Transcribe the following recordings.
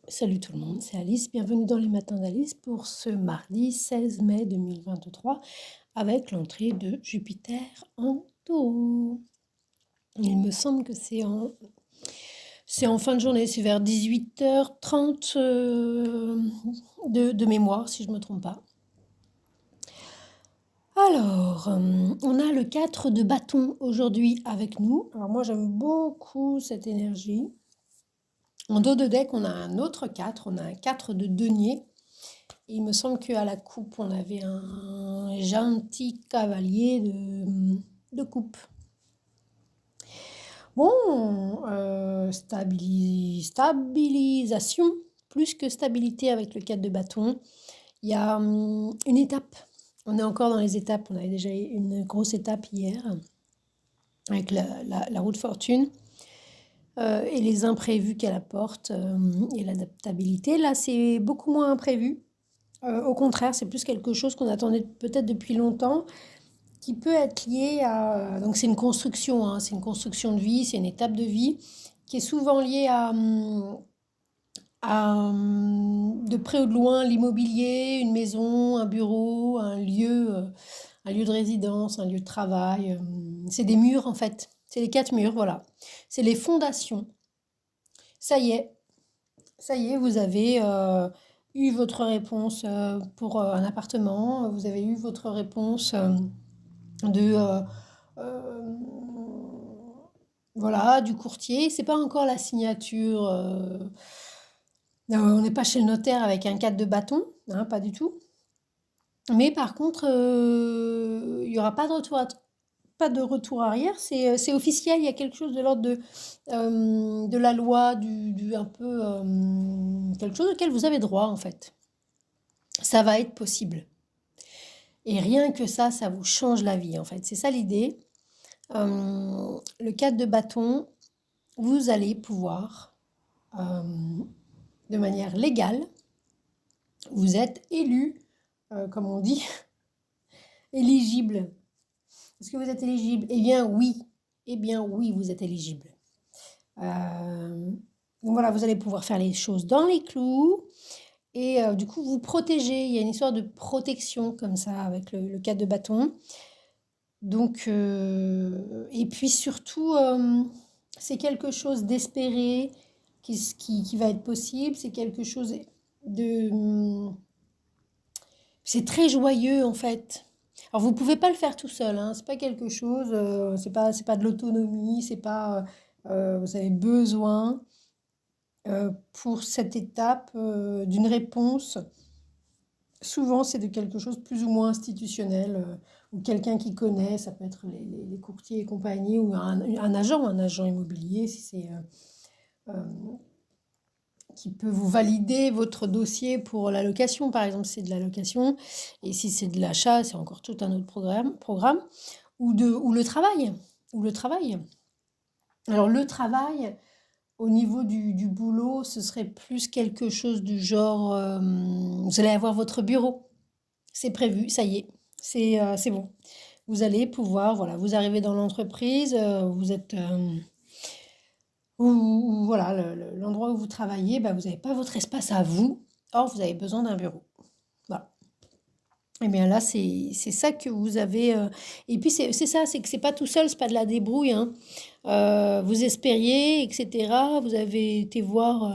Salut tout le monde, c'est Alice. Bienvenue dans les matins d'Alice pour ce mardi 16 mai 2023 avec l'entrée de Jupiter en Taureau. Il me semble que c'est en fin de journée, c'est vers 18h30 de mémoire, si je ne me trompe pas. Alors, on a le 4 de bâton aujourd'hui avec nous. Alors moi, j'aime beaucoup cette énergie. En dos de deck, on a un autre 4, on a un 4 de denier. Il me semble qu'à la coupe, on avait un gentil cavalier de coupe. Bon, stabilisation, plus que stabilité avec le 4 de bâton. Il y a une étape. On est encore dans les étapes. On avait déjà une grosse étape hier avec la roue de fortune. Et les imprévus qu'elle apporte et l'adaptabilité. Là, c'est beaucoup moins imprévu. Au contraire, c'est plus quelque chose qu'on attendait peut-être depuis longtemps, qui peut être lié à... Donc c'est une construction, hein, c'est une construction de vie, c'est une étape de vie, qui est souvent liée de près ou de loin, l'immobilier, une maison, un bureau, un lieu de résidence, un lieu de travail. C'est des murs en fait, c'est les 4 murs, voilà. C'est les fondations. Ça y est, ça y est, vous avez eu votre réponse pour un appartement, vous avez eu votre réponse de voilà, du courtier. C'est pas encore la signature. On n'est pas chez le notaire avec un 4 de bâton, hein, pas du tout. Mais par contre, il n'y aura pas pas de retour arrière. C'est officiel. Il y a quelque chose de l'ordre de la loi, un peu quelque chose auquel vous avez droit en fait. Ça va être possible. Et rien que ça vous change la vie en fait. C'est ça l'idée. Le 4 de bâton, vous allez pouvoir, de manière légale, vous êtes élu, comme on dit, éligible. Est-ce que vous êtes éligible? Eh bien oui. Eh bien oui, vous êtes éligible. Donc voilà, vous allez pouvoir faire les choses dans les clous. Et du coup, vous protégez. Il y a une histoire de protection comme ça avec le 4 de bâton. Donc, et puis surtout, c'est quelque chose d'espéré qui va être possible. C'est quelque chose de... C'est très joyeux en fait. Alors vous pouvez pas le faire tout seul, hein. C'est pas quelque chose, c'est pas de l'autonomie, c'est pas, vous avez besoin pour cette étape d'une réponse. Souvent, c'est de quelque chose de plus ou moins institutionnel, ou quelqu'un qui connaît, ça peut être les courtiers et compagnie, ou un agent immobilier, si c'est qui peut vous valider votre dossier pour la location, par exemple, si c'est de la location, et si c'est de l'achat, c'est encore tout un autre programme ou le travail, ou le travail. Alors le travail, au niveau du boulot, ce serait plus quelque chose du genre, vous allez avoir votre bureau. C'est prévu, ça y est, c'est bon. Vous allez pouvoir, voilà, vous arrivez dans l'entreprise, vous êtes, voilà, l'endroit où vous travaillez, bah, vous n'avez pas votre espace à vous. Or, vous avez besoin d'un bureau. Voilà. Et bien là, c'est ça que vous avez. Et puis, c'est ça, c'est que c'est pas tout seul, c'est pas de la débrouille, hein. Vous espériez, etc. Vous avez été voir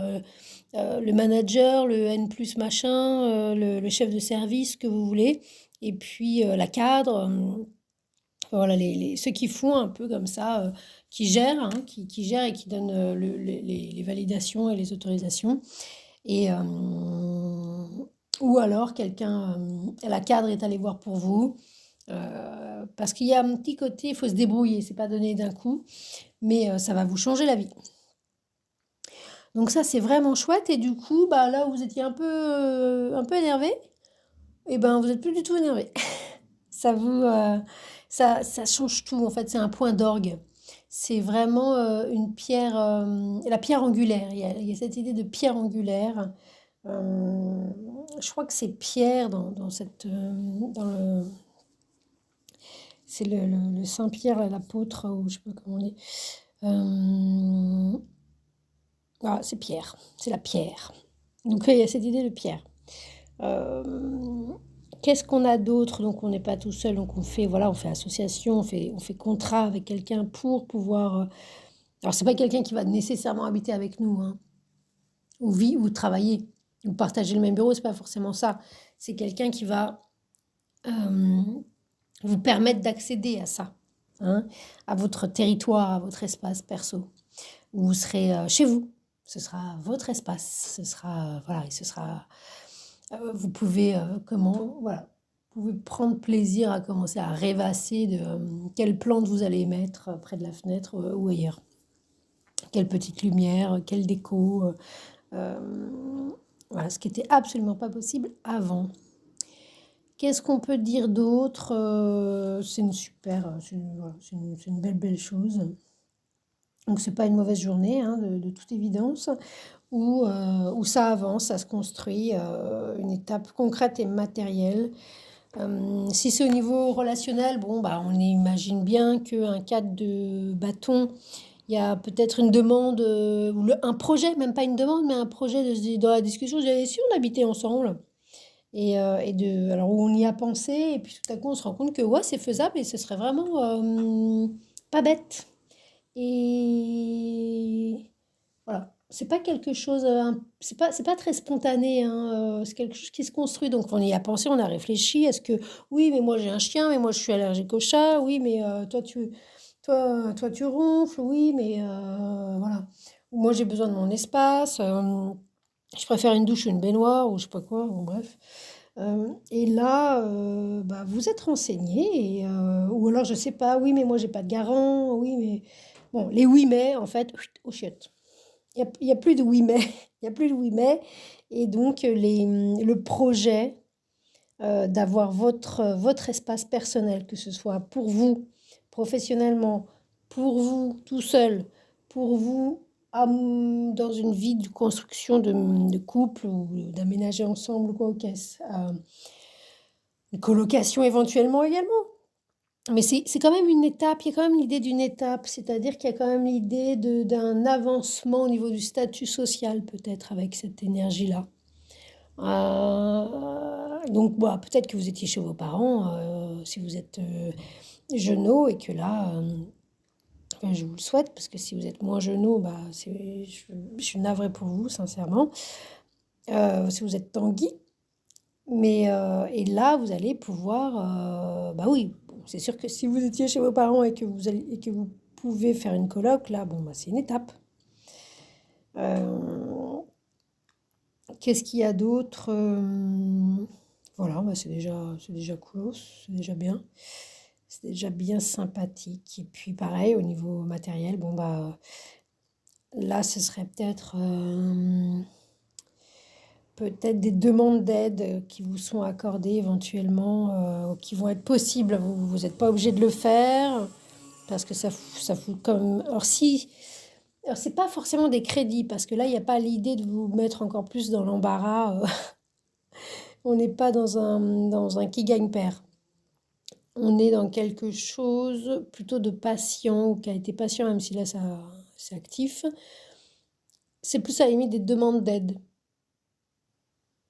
le manager, le N plus machin, le chef de service que vous voulez, et puis la cadre. Voilà, ceux qui font un peu comme ça, qui gèrent, hein, qui gèrent et qui donnent les validations et les autorisations. Et, ou alors quelqu'un, la cadre est allée voir pour vous. Parce qu'il y a un petit côté, il faut se débrouiller, c'est pas donné d'un coup, mais ça va vous changer la vie. Donc ça, c'est vraiment chouette. Et du coup, bah, là où vous étiez un peu énervé, et ben vous n'êtes plus du tout énervé. Ça vous, ça change tout. En fait, c'est un point d'orgue. C'est vraiment une pierre, la pierre angulaire. Il y a cette idée de pierre angulaire. Je crois que c'est Pierre dans cette, dans le, c'est le Saint Pierre, l'apôtre, ou je sais pas comment on dit. Ah, c'est Pierre, c'est la pierre. Donc il y a cette idée de pierre. Hem, Qu'est-ce qu'on a d'autre? Donc on n'est pas tout seul, donc on fait association, on fait contrat avec quelqu'un pour pouvoir, alors c'est pas quelqu'un qui va nécessairement habiter avec nous, hein, ou travailler, ou partager le même bureau, c'est pas forcément ça. C'est quelqu'un qui va, hem, vous permettre d'accéder à ça, hein, à votre territoire, à votre espace perso, où vous serez, chez vous. Ce sera votre espace, ce sera, voilà, et ce sera, vous pouvez, voilà, vous pouvez prendre plaisir à commencer à rêvasser de, quelle plante vous allez mettre, près de la fenêtre, ou ailleurs. Quelle petite lumière, quelle déco, voilà, ce qui était absolument pas possible avant. Qu'est-ce qu'on peut dire d'autre? C'est une super, voilà, c'est une belle chose. Donc c'est pas une mauvaise journée, hein, de toute évidence, où ça avance, ça se construit, une étape concrète et matérielle. Si c'est au niveau relationnel, bon, bah, on imagine bien qu'un cadre de bâton, il y a peut-être une demande, ou un projet, même pas une demande, mais un projet dans la discussion, je disais, si on habitait ensemble, alors où on y a pensé, et puis tout à coup on se rend compte que ouais, c'est faisable et ce serait vraiment, pas bête. Et voilà, c'est pas quelque chose, c'est pas très spontané, hein, c'est quelque chose qui se construit. Donc on y a pensé, on a réfléchi. Est-ce que oui, mais moi j'ai un chien, mais moi je suis allergique au chat. Oui, mais toi tu ronfles. Oui, mais voilà. Ou moi j'ai besoin de mon espace. Je préfère une douche ou une baignoire ou je sais pas quoi. Bon, bref. Et là, bah, vous êtes renseigné, ou alors je sais pas. Oui, mais moi j'ai pas de garant. Oui, mais bon, les oui mais en fait, aux chiottes. Il y a plus de oui mais, il y a plus de oui mais, et donc le projet, d'avoir votre espace personnel, que ce soit pour vous, professionnellement, pour vous tout seul, pour vous, dans une vie de construction de couple ou d'aménager ensemble ou quoi, OK, une colocation éventuellement également. Mais c'est quand même une étape, il y a quand même l'idée d'une étape, c'est-à-dire qu'il y a quand même l'idée d'un avancement au niveau du statut social peut-être avec cette énergie-là. Donc bah, peut-être que vous étiez chez vos parents, si vous êtes, jeuneaux, et que là, enfin, je vous le souhaite, parce que si vous êtes moins jeuneaux, bah, je suis navrée pour vous sincèrement, si vous êtes Tanguy. Mais et là, vous allez pouvoir, bah oui, bon, c'est sûr que si vous étiez chez vos parents et que vous pouvez faire une coloc, là, bon, bah, c'est une étape. Heu, Qu'est-ce qu'il y a d'autre? Voilà, bah, c'est déjà cool, c'est déjà bien. C'est déjà bien sympathique, et puis pareil au niveau matériel, bon, bah, là, ce serait peut-être des demandes d'aide qui vous sont accordées éventuellement, qui vont être possibles. Vous n'êtes pas obligé de le faire parce que ça fout comme. Alors c'est pas forcément des crédits parce que là, il n'y a pas l'idée de vous mettre encore plus dans l'embarras. On n'est pas dans un qui gagne perd. On est dans quelque chose plutôt de patient ou qui a été patient, même si là, c'est actif. C'est plus à la limite des demandes d'aide.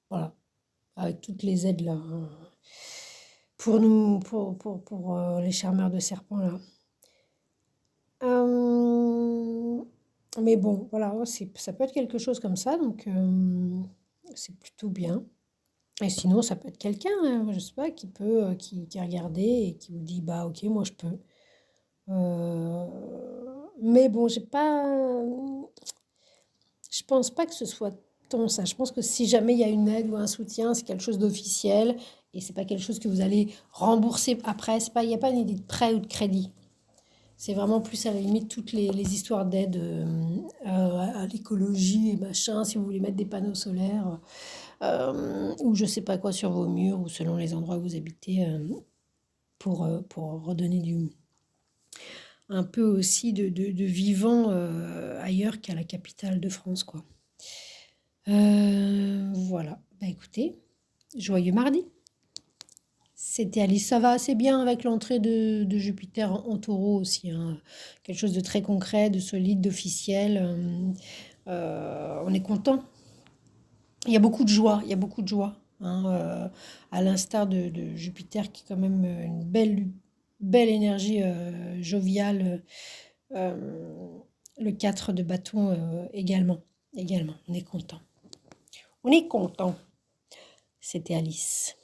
Voilà, avec toutes les aides là, hein. Pour nous, pour les charmeurs de serpents là. Euh, mais bon, voilà, ça peut être quelque chose comme ça, donc c'est plutôt bien. Et sinon, ça peut être quelqu'un, hein, je sais pas, qui a regardé et qui vous dit, bah ok, moi je peux. Euh, mais bon, je pense pas que ce soit tant ça. Je pense que si jamais il y a une aide ou un soutien, c'est quelque chose d'officiel et c'est pas quelque chose que vous allez rembourser après. Il n'y a pas une idée de prêt ou de crédit. C'est vraiment plus à la limite toutes les histoires d'aide, à l'écologie et machin, si vous voulez mettre des panneaux solaires, ou je sais pas quoi sur vos murs ou selon les endroits où vous habitez, pour redonner un peu aussi de vivant, ailleurs qu'à la capitale de France, quoi. Voilà. Bah écoutez, joyeux mardi. C'était Alice. Ça va assez bien avec l'entrée de Jupiter en taureau aussi, hein. Quelque chose de très concret, de solide, d'officiel. On est content. Il y a beaucoup de joie, il y a beaucoup de joie, hein, à l'instar de Jupiter qui est quand même une belle énergie joviale. Le 4 de bâton également. Également, on est content. On est content. C'était Alice.